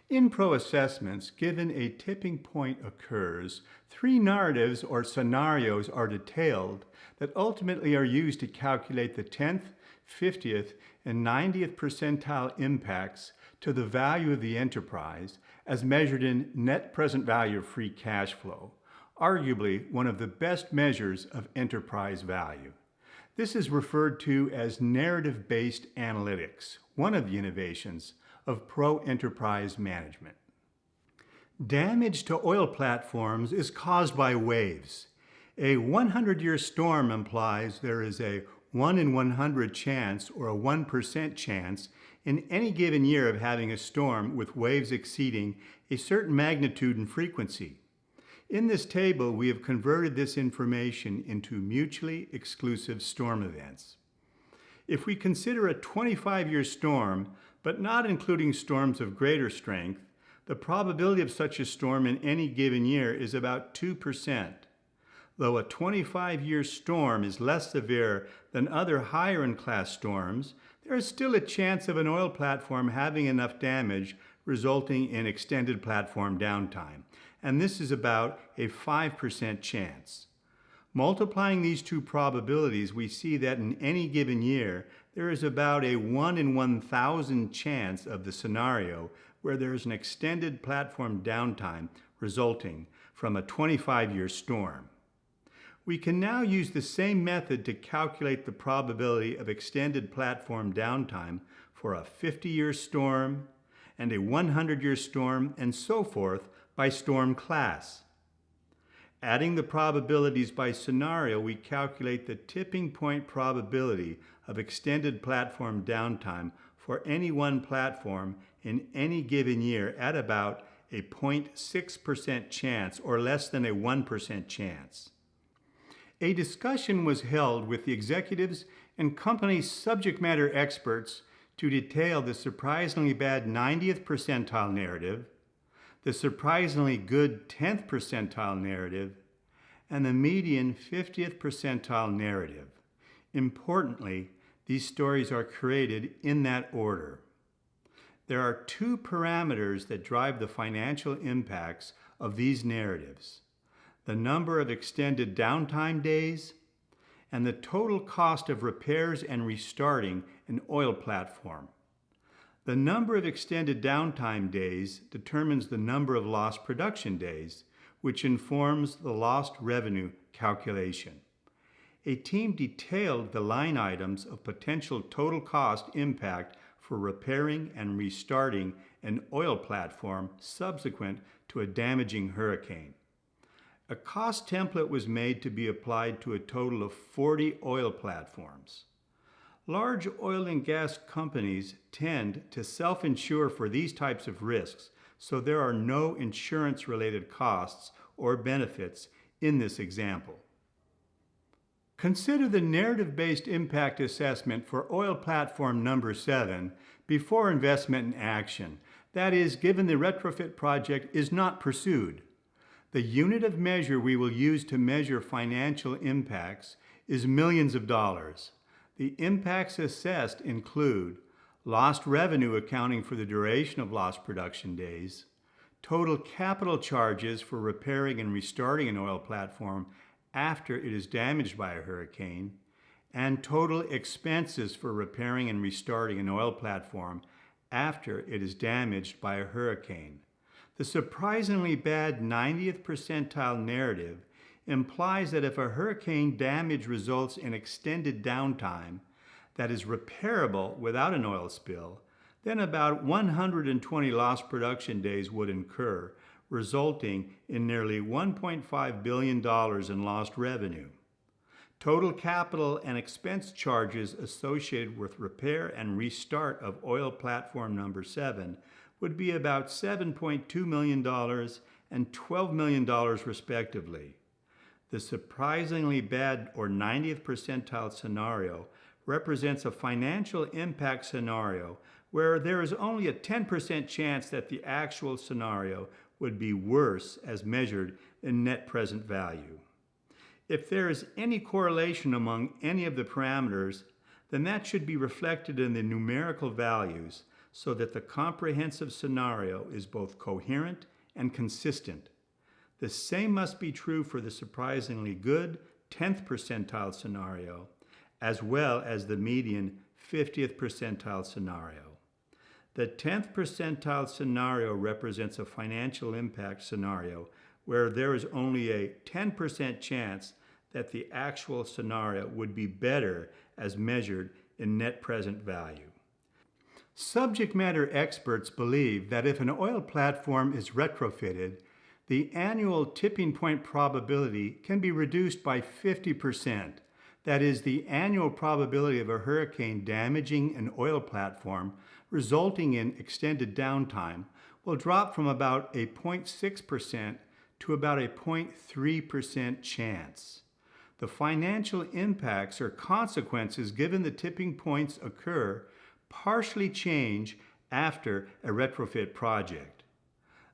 In pro assessments, given a tipping point occurs, three narratives or scenarios are detailed that ultimately are used to calculate the 10th, 50th, and 90th percentile impacts to the value of the enterprise as measured in net present value of free cash flow, arguably one of the best measures of enterprise value. This is referred to as narrative-based analytics, one of the innovations of pro-enterprise management. Damage to oil platforms is caused by waves. A 100-year storm implies there is a 1 in 100 chance or a 1% chance in any given year of having a storm with waves exceeding a certain magnitude and frequency. In this table, we have converted this information into mutually exclusive storm events. If we consider a 25-year storm, but not including storms of greater strength, the probability of such a storm in any given year is about 2%. Though a 25-year storm is less severe than other higher-in-class storms, there is still a chance of an oil platform having enough damage resulting in extended platform downtime, and this is about a 5% chance. Multiplying these two probabilities, we see that in any given year, there is about a 1 in 1,000 chance of the scenario where there is an extended platform downtime resulting from a 25-year storm. We can now use the same method to calculate the probability of extended platform downtime for a 50-year storm and a 100-year storm and so forth by storm class. Adding the probabilities by scenario, we calculate the tipping point probability of extended platform downtime for any one platform in any given year at about a 0.6% chance or less than a 1% chance. A discussion was held with the executives and company subject matter experts to detail the surprisingly bad 90th percentile narrative, the surprisingly good 10th percentile narrative, and the median 50th percentile narrative. Importantly, these stories are created in that order. There are two parameters that drive the financial impacts of these narratives: the number of extended downtime days and the total cost of repairs and restarting an oil platform. The number of extended downtime days determines the number of lost production days, which informs the lost revenue calculation. A team detailed the line items of potential total cost impact for repairing and restarting an oil platform subsequent to a damaging hurricane. A cost template was made to be applied to a total of 40 oil platforms. Large oil and gas companies tend to self-insure for these types of risks, so there are no insurance-related costs or benefits in this example. Consider the narrative-based impact assessment for oil platform number 7 before investment in action. That is, given the retrofit project is not pursued. The unit of measure we will use to measure financial impacts is millions of dollars. The impacts assessed include lost revenue accounting for the duration of lost production days, total capital charges for repairing and restarting an oil platform after it is damaged by a hurricane, and total expenses for repairing and restarting an oil platform after it is damaged by a hurricane. The surprisingly bad 90th percentile narrative implies that if a hurricane damage results in extended downtime that is repairable without an oil spill, then about 120 lost production days would incur, resulting in nearly $1.5 billion in lost revenue. Total capital and expense charges associated with repair and restart of oil platform number 7 would be about $7.2 million and $12 million respectively. The surprisingly bad or 90th percentile scenario represents a financial impact scenario where there is only a 10% chance that the actual scenario would be worse as measured in net present value. If there is any correlation among any of the parameters, then that should be reflected in the numerical values, so that the comprehensive scenario is both coherent and consistent. The same must be true for the surprisingly good 10th percentile scenario, as well as the median 50th percentile scenario. The 10th percentile scenario represents a financial impact scenario where there is only a 10% chance that the actual scenario would be better as measured in net present value. Subject matter experts believe that if an oil platform is retrofitted, the annual tipping point probability can be reduced by 50%. That is, the annual probability of a hurricane damaging an oil platform, resulting in extended downtime, will drop from about a 0.6% to about a 0.3% chance. The financial impacts or consequences given the tipping points occur partially change after a retrofit project.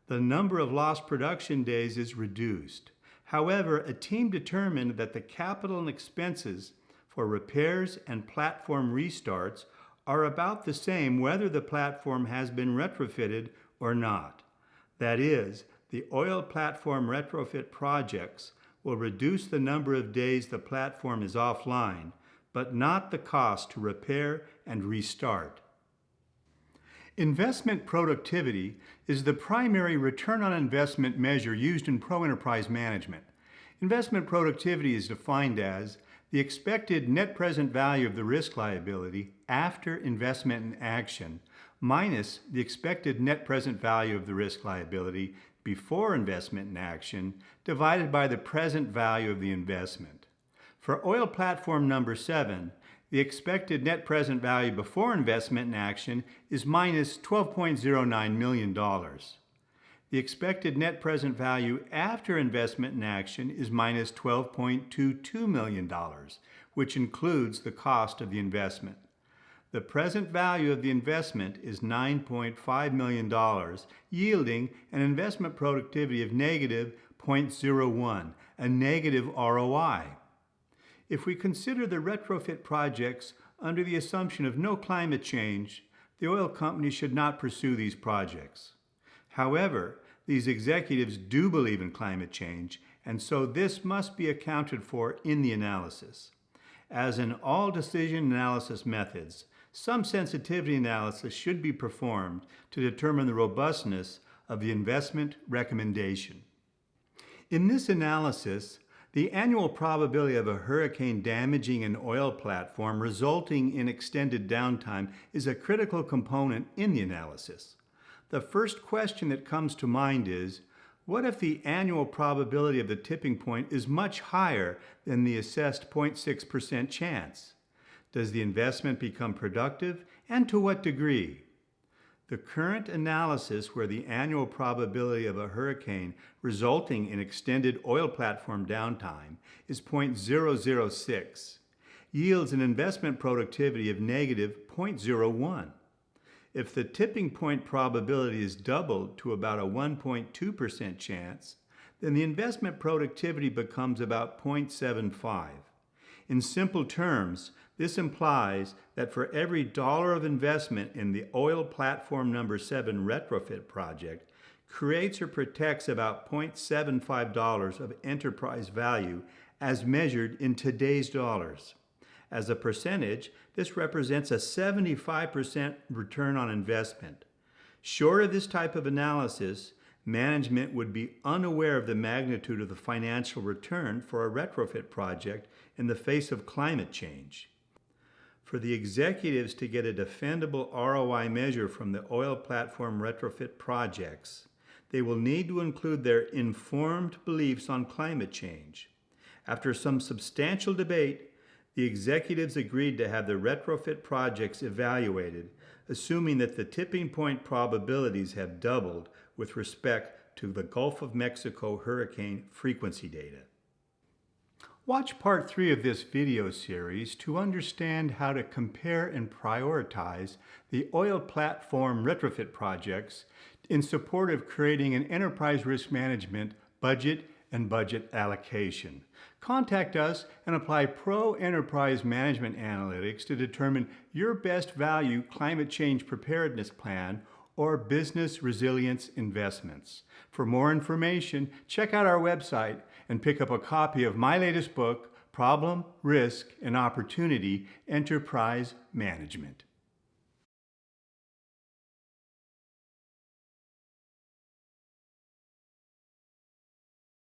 The number of lost production days is reduced. However, a team determined that the capital and expenses for repairs and platform restarts are about the same whether the platform has been retrofitted or not. That is, the oil platform retrofit projects will reduce the number of days the platform is offline, but not the cost to repair and restart. Investment productivity is the primary return on investment measure used in pro-enterprise management. Investment productivity is defined as the expected net present value of the risk liability after investment in action minus the expected net present value of the risk liability before investment in action divided by the present value of the investment. For oil platform number 7, the expected net present value before investment in action is minus $12.09 million. The expected net present value after investment in action is minus $12.22 million, which includes the cost of the investment. The present value of the investment is $9.5 million, yielding an investment productivity of negative 0.01, a negative ROI. If we consider the retrofit projects under the assumption of no climate change, the oil company should not pursue these projects. However, these executives do believe in climate change, and so this must be accounted for in the analysis. As in all decision analysis methods, some sensitivity analysis should be performed to determine the robustness of the investment recommendation. In this analysis, the annual probability of a hurricane damaging an oil platform resulting in extended downtime is a critical component in the analysis. The first question that comes to mind is, what if the annual probability of the tipping point is much higher than the assessed 0.6% chance? Does the investment become productive, and to what degree? The current analysis where the annual probability of a hurricane resulting in extended oil platform downtime is 0.006, yields an investment productivity of negative 0.01. If the tipping point probability is doubled to about a 1.2% chance, then the investment productivity becomes about 0.75. In simple terms, this implies that for every dollar of investment in the oil platform number 7 retrofit project creates or protects about $0.75 of enterprise value as measured in today's dollars. As a percentage, this represents a 75% return on investment. Short of this type of analysis, management would be unaware of the magnitude of the financial return for a retrofit project in the face of climate change. For the executives to get a defendable ROI measure from the oil platform retrofit projects, they will need to include their informed beliefs on climate change. After some substantial debate, the executives agreed to have the retrofit projects evaluated, assuming that the tipping point probabilities have doubled with respect to the Gulf of Mexico hurricane frequency data. Watch part 3 of this video series to understand how to compare and prioritize the oil platform retrofit projects in support of creating an enterprise risk management budget and budget allocation. Contact us and apply Pro Enterprise Management Analytics to determine your best value climate change preparedness plan or business resilience investments. For more information, check out our website and pick up a copy of my latest book, Problem, Risk, and Opportunity: Enterprise Management.